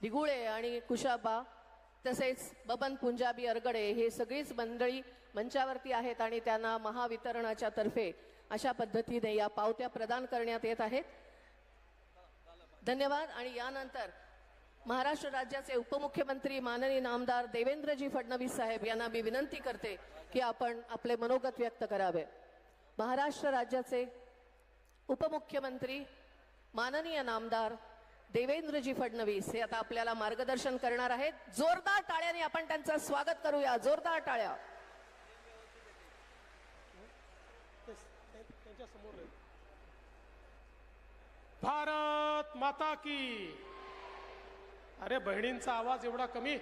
दिगुळे आणि कुशाबा तसेच बबन पुंजाबी अरगडे हे सगळीच मंडळी मंचावरती आहेत आणि त्यांना महावितरणाच्या तर्फे अशा पद्धतीने या पावत्या प्रदान करण्यात येत आहेत. धन्यवाद. आणि यानंतर महाराष्ट्र राज्याचे उपमुख्यमंत्री माननीय नामदार देवेंद्रजी फडणवीस साहेब यांना मी विनंती करते की आपण आपले मनोगत व्यक्त करावे. महाराष्ट्र राज्याचे उपमुख्यमंत्री माननीय नामदार देवेंद्रजी फडणवीस हे आता आपल्याला मार्गदर्शन करणार आहेत. जोरदार टाळ्यांनी आपण त्यांचं स्वागत करूया. जोरदार टाळ्या. भारत माता की. अरे बहिणींचा आवाज एवढा कमी.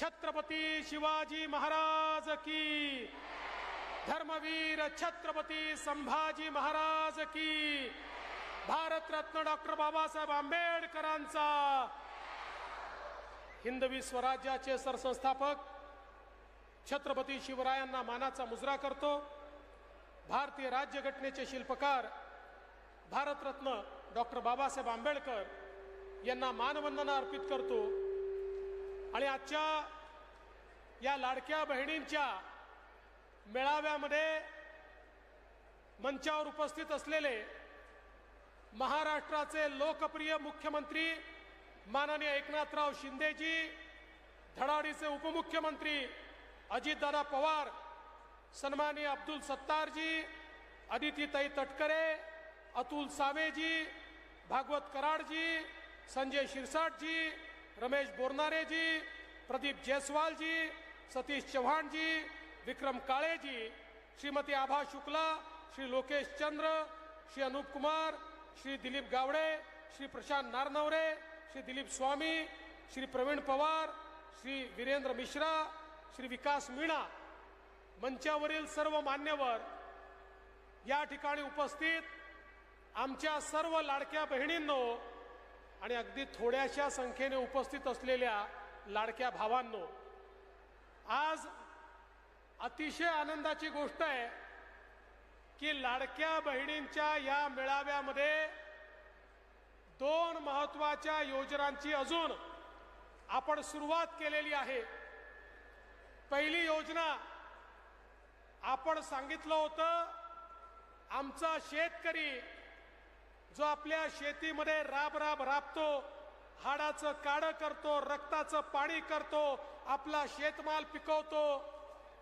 छत्रपती शिवाजी महाराज की. धर्मवीर छत्रपती संभाजी महाराज की. भारतरत्न डॉक्टर बाबासाहेब आंबेडकरांचा. हिंदवी स्वराज्याचे सरसंस्थापक छत्रपती शिवरायांना मानाचा मुजरा करतो. भारतीय राज्यघटनेचे शिल्पकार भारतरत्न डॉक्टर बाबासाहेब आंबेडकर यांना मानवंदना अर्पित करतो. आणि आजच्या या लाडक्या बहिणींच्या मेळाव्यामध्ये मंचावर उपस्थित असलेले महाराष्ट्राचे लोकप्रिय मुख्यमंत्री माननीय एकनाथराव शिंदेजी, धडाडीचे उपमुख्यमंत्री अजितदादा पवार, सन्माननीय अब्दुल सत्तारजी, अदितीताई तटकरे, अतुल सावेजी, भागवत कराडजी, संजय शिरसाटजी, रमेश बोरनारेजी, प्रदीप जयस्वालजी, सतीश चव्हाणजी, विक्रम काळेजी, श्रीमती आभा शुक्ला, श्री लोकेश चंद्र, श्री अनूप कुमार, श्री दिलीप गावडे, श्री प्रशांत नारनवरे, श्री दिलीप स्वामी, श्री प्रवीण पवार, श्री वीरेंद्र मिश्रा, श्री विकास मीणा, मंचावरील सर्व मान्यवर, या ठिकाणी उपस्थित आमच्या सर्व लाडक्या बहिणींनो आणि अगदी थोड्याशा संख्येने उपस्थित असलेल्या लाडक्या भावांनो, आज अतिशय आनंदाची गोष्ट आहे की लाडक्या बहिणींच्या या मेळाव्यामध्ये दोन महत्त्वाच्या योजनांची अजून आपण सुरुवात केलेली आहे. पहिली योजना आपण सांगितलं होतं, आमचा शेतकरी जो आपल्या शेतीमध्ये राब राबतो, हाडाचं काढं करतो, रक्ताचं पाणी करतो, आपला शेतमाल पिकवतो,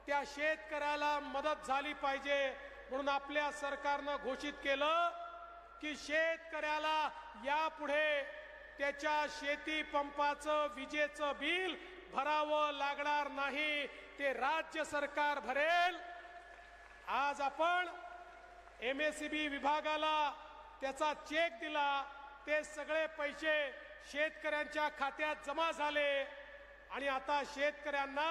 त्या शेतकऱ्याला मदत झाली पाहिजे म्हणून आपल्या सरकारनं घोषित केलं की शेतकऱ्याला यापुढे त्याच्या शेती पंपाचं विजेचं बिल भरावं लागणार नाही, ते राज्य सरकार भरेल. आज आपण MSEB विभागाला त्याचा चेक दिला, ते सगळे पैसे शेतकऱ्यांच्या खात्यात जमा झाले आणि आता शेतकऱ्यांना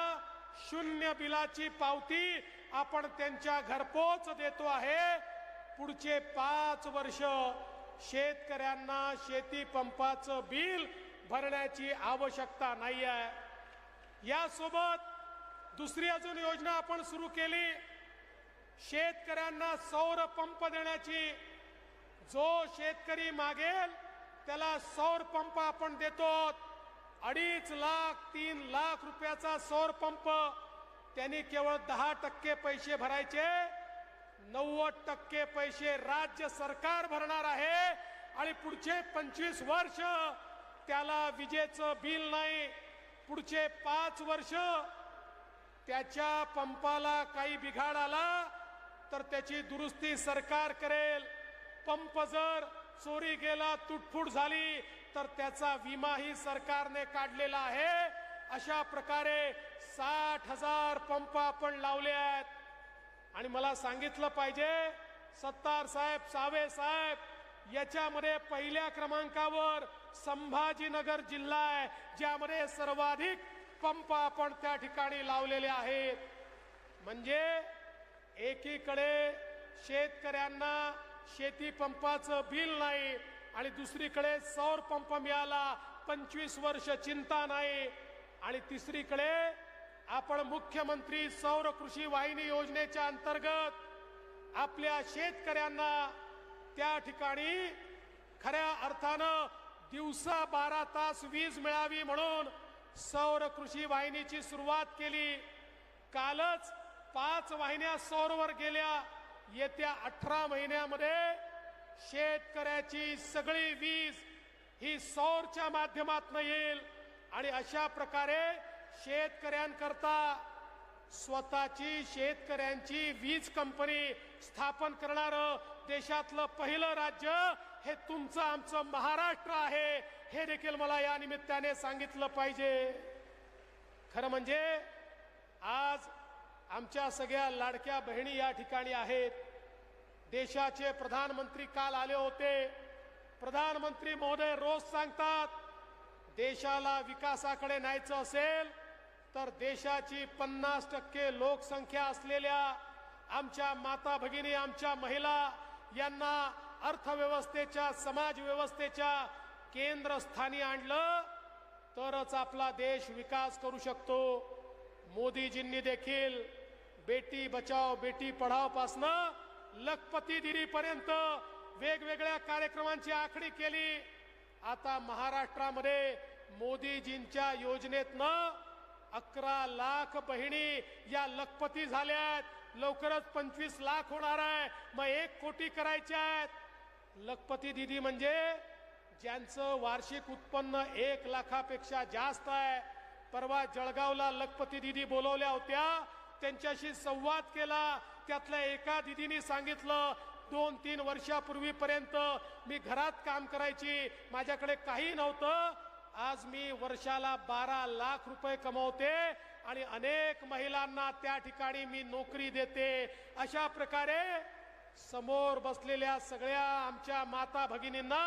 शून्य बिलाची पावती आपण त्यांच्या घरपोच देतो आहे. पुढचे 5 वर्ष शेतकऱ्यांना शेती पंपाचं बिल भरण्याची आवश्यकता नाही आहे. यासोबत दुसरी अजून योजना आपण सुरू केली, शेतकऱ्यांना सौर पंप देण्याची. जो शेतकरी मागेल त्याला सौर पंप आपण देतो. 2.5 लाख 3 लाख रुपयाचा सौर पंप. त्यांनी केवळ 10% पैसे भरायचे, 90% पैसे राज्य सरकार भरणार आहे आणि पुढचे 25 वर्ष त्याला विजेचं बिल नाही. पुढचे 5 वर्ष त्याच्या पंपाला काही बिघाड आला तर त्याची दुरुस्ती सरकार करेल. पंप जर चोरी गेला, तुटफूट झाली तर त्याचा विमाही सरकारने काढलेला आहे. अशा प्रकारे 60,000 पंप आपण लावले आहेत. आणि मला सांगितलं पाहिजे, सत्तार साहेब, सावे साहेब, याच्यामध्ये पहिल्या क्रमांकावर संभाजीनगर जिल्हा आहे, ज्यामध्ये सर्वाधिक पंप आपण त्या ठिकाणी लावलेले आहेत. म्हणजे एकीकडे शेतकऱ्यांना शेती पंपाचं बिल नाही आणि दुसरीकडे सौर पंप मिळाला, 25 वर्ष चिंता नाही. आणि तिसरीकडे आपण मुख्यमंत्री सौर कृषी वाहिनी योजनेच्या अंतर्गत आपल्या शेतकऱ्यांना त्या ठिकाणी खऱ्या अर्थानं दिवसा 12 तास वीज मिळावी म्हणून सौर कृषी वाहिनीची सुरुवात केली. कालच 5 वाहिन्या सौरवर गेल्या. येत्या 18 महिन्यामध्ये शेतकऱ्याची सगळी वीज ही सौरच्या माध्यमातून येईल आणि अशा प्रकारे शेतकऱ्यांकरता स्वतःची शेतकऱ्यांची वीज कंपनी स्थापन करणारं देशातलं पहिलं राज्य हे तुमचं आमचं महाराष्ट्र आहे. हे देखील मला या निमित्ताने सांगितलं पाहिजे. खरं म्हणजे आज आमच्या सगळ्या लाडक्या बहिणी या ठिकाणी आहेत. देशाचे प्रधानमंत्री काल आले होते. प्रधानमंत्री महोदय रोज सांगतात, देशाला विकासाकडे न्यायचं असेल तर देशाची 50% लोकसंख्या असलेल्या आमच्या माता भगिनी, आमच्या महिला यांना अर्थव्यवस्थेच्या, समाज व्यवस्थेच्या केंद्रस्थानी आणलं तरच आपला देश विकास करू शकतो. मोदीजींनी देखील बेटी बचाओ बेटी पढाओ पासनं लखपती दिदीपर्यंत वेगवेगळ्या कार्यक्रमांची आखणी केली. आता महाराष्ट्रामध्ये मोदीजींच्या योजनेतनं 11 लाख बहिणी या लखपती झाल्यात. लवकरच 25 लाख होणार आहे. मग 1 कोटी करायचे आहेत. लखपती दिदी म्हणजे ज्यांचं वार्षिक उत्पन्न 1 लाखापेक्षा जास्त आहे. परवा जळगावला लखपती दिदी बोलवल्या होत्या. त्यांच्याशी संवाद केला. त्यातल्या एका दिदीने सांगितलं, 2-3 वर्षापूर्वीपर्यंत मी घरात काम करायची, माझ्याकडे काही नव्हतं. आज मी वर्षाला 12 लाख रुपये कमवते आणि अनेक महिलांना त्या ठिकाणी मी नोकरी देते. अशा प्रकारे समोर बसलेल्या सगळ्या आमच्या माता भगिनींना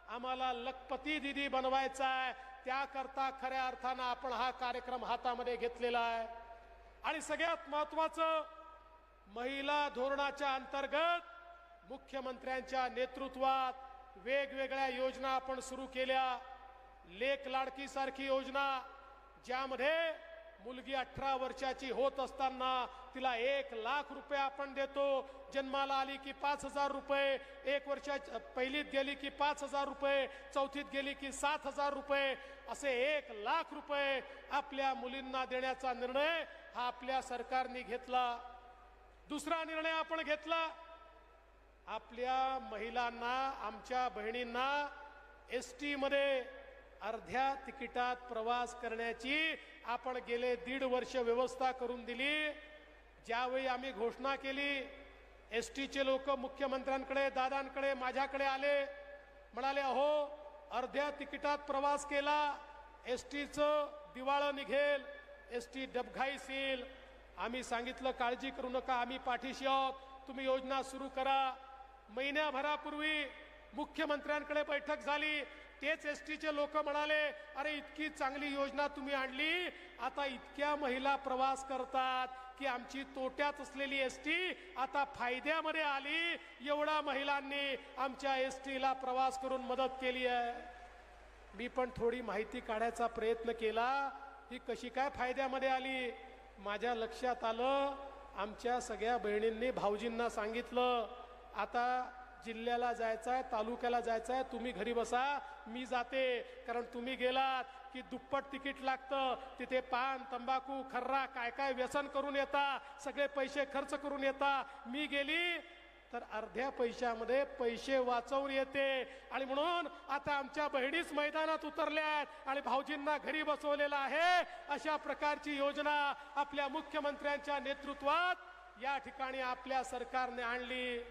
आम्हाला लखपती दिदी बनवायचा आहे. त्याकरता खऱ्या अर्थानं आपण हा कार्यक्रम हातामध्ये घेतलेला आहे. आणि सगळ्यात महत्वाचं, महिला धोरणाच्या अंतर्गत मुख्यमंत्र्यांच्या नेतृत्वात वेगवेगळ्या योजना आपण सुरू केल्या. लेक लाडकी सारखी योजना, ज्यामध्ये मुलगी 18 वर्षाची होत असताना तिला 1 लाख रुपये आपण देतो. जन्माला आली की 5,000 रुपये, 1 वर्षाची पहिलीत गेली की 5,000 रुपये, चौथीत गेली की 7,000 रुपये, असे 1 लाख रुपये आपल्या मुलींना देण्याचा निर्णय हा आपल्या सरकारने घेतला. दुसरा निर्णय आपण घेतला, आपल्या महिलांना, आमच्या बहिणींना एसटी मध्ये अर्ध्या तिकिटात प्रवास करण्याची आपण गेले 1.5 वर्ष व्यवस्था करून दिली. ज्यावेळी आम्ही घोषणा केली, एसटीचे लोक मुख्यमंत्र्यांकडे, दादांकडे, माझ्याकडे आले. म्हणाले, अहो अर्ध्या तिकिटात प्रवास केला, एसटीचं दिवाळं निघेल, एसटी डबघाईस. आम्ही सांगितलं, काळजी करू नका, आम्ही पाठीशी आहोत, तुम्ही योजना सुरू करा. महिन्याभरापूर्वी मुख्यमंत्र्यांकडे बैठक झाली. तेच एसटीचे लोक म्हणाले, अरे इतकी चांगली योजना तुम्ही आणली, आता इतक्या महिला प्रवास करतात की आमची तोट्यात असलेली एसटी आता फायद्यामध्ये आली. एवढा महिलांनी आमच्या एसटीला प्रवास करून मदत केली आहे. मी पण थोडी माहिती काढायचा प्रयत्न केला, ही कशी काय फायद्यामध्ये आली. माझ्या लक्षात आलं, आमच्या सगळ्या बहिणींनी भाऊजींना सांगितलं, आता जिल्ह्याला जायचं आहे, तालुक्याला जायचं आहे, तुम्ही घरी बसा, मी जाते. कारण तुम्ही गेलात की दुप्पट तिकीट लागतं. तिथे पान, तंबाखू, खर्रा, काय काय व्यसन करून येता, सगळे पैसे खर्च करून येता. मी गेली तर अर्ध्या पैशामध्ये पैसे वाचवून येते. आणि म्हणून आता आमच्या बहिणीच मैदानात उतरल्यात आणि भाऊजींना घरी बसवलेला आहे. अशा प्रकारची योजना आपल्या मुख्यमंत्र्यांच्या नेतृत्वात या ठिकाणी आपल्या सरकारने आणली.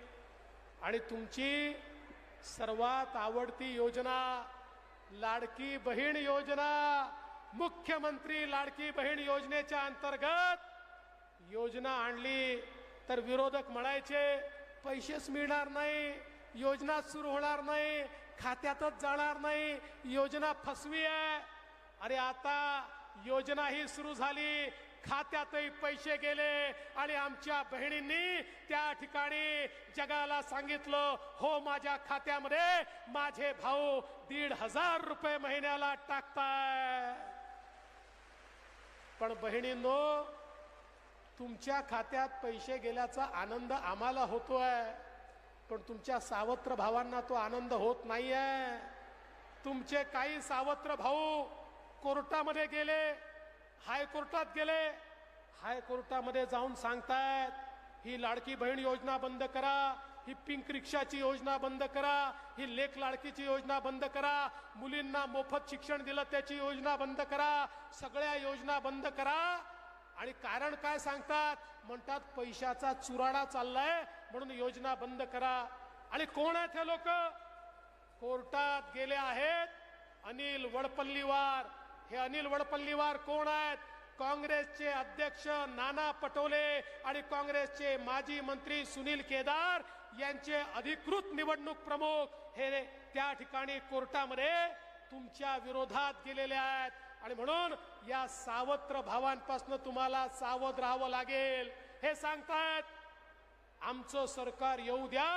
आणि तुमची सर्वात आवडती योजना लाडकी बहीण योजना, मुख्यमंत्री लाडकी बहीण योजनेच्या अंतर्गत योजना आणली तर विरोधक म्हणायचे, पैसेच मिळणार नाही, योजना सुरू होणार नाही, खात्यातच जाणार नाही, योजना फसवी आहे. अरे आता योजना ही सुरू झाली, खात्यातही पैसे गेले आणि आमच्या बहिणींनी त्या ठिकाणी जगाला सांगितलं, हो माझ्या खात्यामध्ये माझे भाऊ 1,500 रुपये महिन्याला टाकताय. पण बहिणींनो, तुमच्या खात्यात पैसे गेल्याचा आनंद आम्हाला होतोय, पण तुमच्या सावत्र भावांना तो आनंद होत नाहीये. तुमचे काही सावत्र भाऊ कोर्टामध्ये गेले, हायकोर्टात गेले, हायकोर्टामध्ये जाऊन सांगतायत ही लाडकी बहीण योजना बंद करा, ही पिंक रिक्षाची योजना बंद करा, ही लेख लाडकीची योजना बंद करा, मुलींना मोफत शिक्षण दिलं त्याची योजना बंद करा, सगळ्या योजना बंद करा. आणि कारण काय सांगतात? म्हणतात पैशाचा चुराडा चाललाय म्हणून योजना बंद करा. आणि कोण आहेत हे लोक? कोर्टात गेले आहेत अनिल वडपल्लीवार. हे अनिल वडपल्लीवार कोण आहेत? काँग्रेसचे अध्यक्ष नाना पटोले आणि काँग्रेसचे माजी मंत्री सुनील केदार यांचे अधिकृत निवडणूक प्रमुख हे त्या ठिकाणी कोर्टामध्ये तुमच्या विरोधात गेलेले आहेत. आणि म्हणून या सावत्र भावांपासून तुम्हाला सावध राहावं लागेल. हे सांगतायत आमचं सरकार येऊ द्या,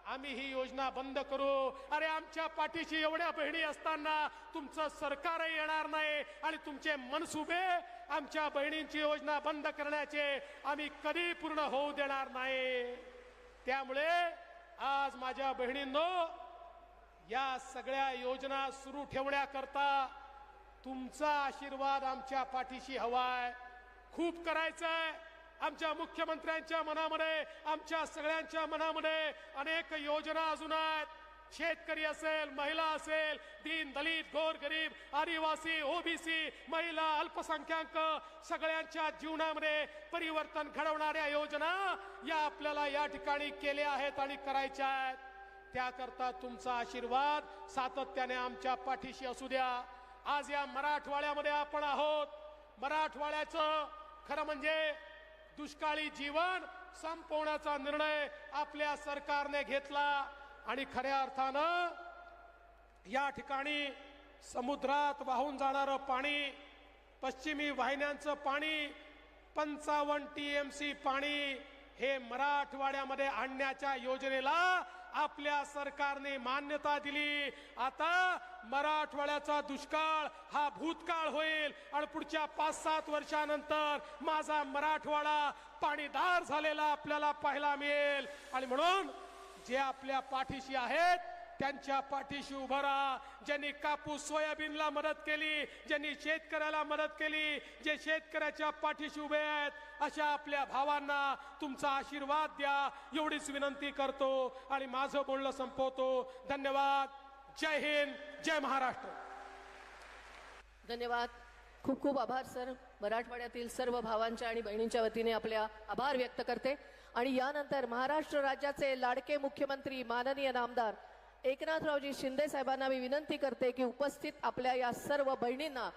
आम्ही ही योजना बंद करू. अरे आमच्या पाठीशी एवढ्या बहिणी असताना तुमचं सरकारही येणार नाही आणि तुमचे मनसुबे आमच्या बहिणींची योजना बंद करण्याचे आम्ही कधी पूर्ण होऊ देणार नाही. त्यामुळे आज माझ्या बहिणींनो, या सगळ्या योजना सुरू ठेवण्याकरता तुमचा आशीर्वाद आमच्या पाठीशी हवाय. खूप करायचंय. आमच्या मुख्यमंत्र्यांच्या मनामध्ये, आमच्या सगळ्यांच्या मनामध्ये अनेक योजना अजून आहेत. शेतकरी असेल, महिला असेल, दीन दलित, गोरगरीब, आदिवासी, ओबीसी, महिला, अल्पसंख्याक सगळ्यांच्या जीवनामध्ये परिवर्तन घडवणाऱ्या योजना या आपल्याला या ठिकाणी केल्या आहेत आणि करायच्या आहेत. त्याकरता तुमचा आशीर्वाद सातत्याने आमच्या पाठीशी असू द्या. आज या मराठवाड्यामध्ये आपण आहोत. मराठवाड्याचं खरं म्हणजे दुष्काळी जीवन संपवण्याचा निर्णय आपल्या सरकारने घेतला आणि खऱ्या अर्थानं या ठिकाणी समुद्रात वाहून जाणारं पाणी, पश्चिमी वाहिन्यांचं पाणी, 55 TMC पाणी हे मराठवाड्यामध्ये आणण्याच्या योजनेला आपल्या सरकारने मान्यता दिली. आता मराठवाड्याचा दुष्काळ हा भूतकाळ होईल आणि पुढच्या 5-7 वर्षानंतर माझा मराठवाडा पाणीदार झालेला आपल्याला पाहायला मिळेल. आणि म्हणून जे आपल्या पाठीशी आहेत त्यांच्या पाठीशी उभं राहा. ज्यांनी कापूस सोयाबीनला मदत केली, ज्यांनी शेतकऱ्याला मदत केली, जे शेतकऱ्याच्या पाठीशी उभे आहेत, अशा आपल्या भावांना तुमचा आशीर्वाद द्या एवढीच विनंती करतो आणि माझं बोलणं संपवतो. धन्यवाद. जय हिंद, जय महाराष्ट्र. धन्यवाद. खूप खूप आभार सर. मराठवाड्यातील सर्व भावांच्या आणि बहिणींच्या वतीने आपल्या आभार व्यक्त करते. आणि यानंतर महाराष्ट्र राज्याचे लाडके मुख्यमंत्री माननीय नामदार एकनाथरावजी शिंदे साहेबांना मी विनंती करते की उपस्थित आपल्या या सर्व बहिणींना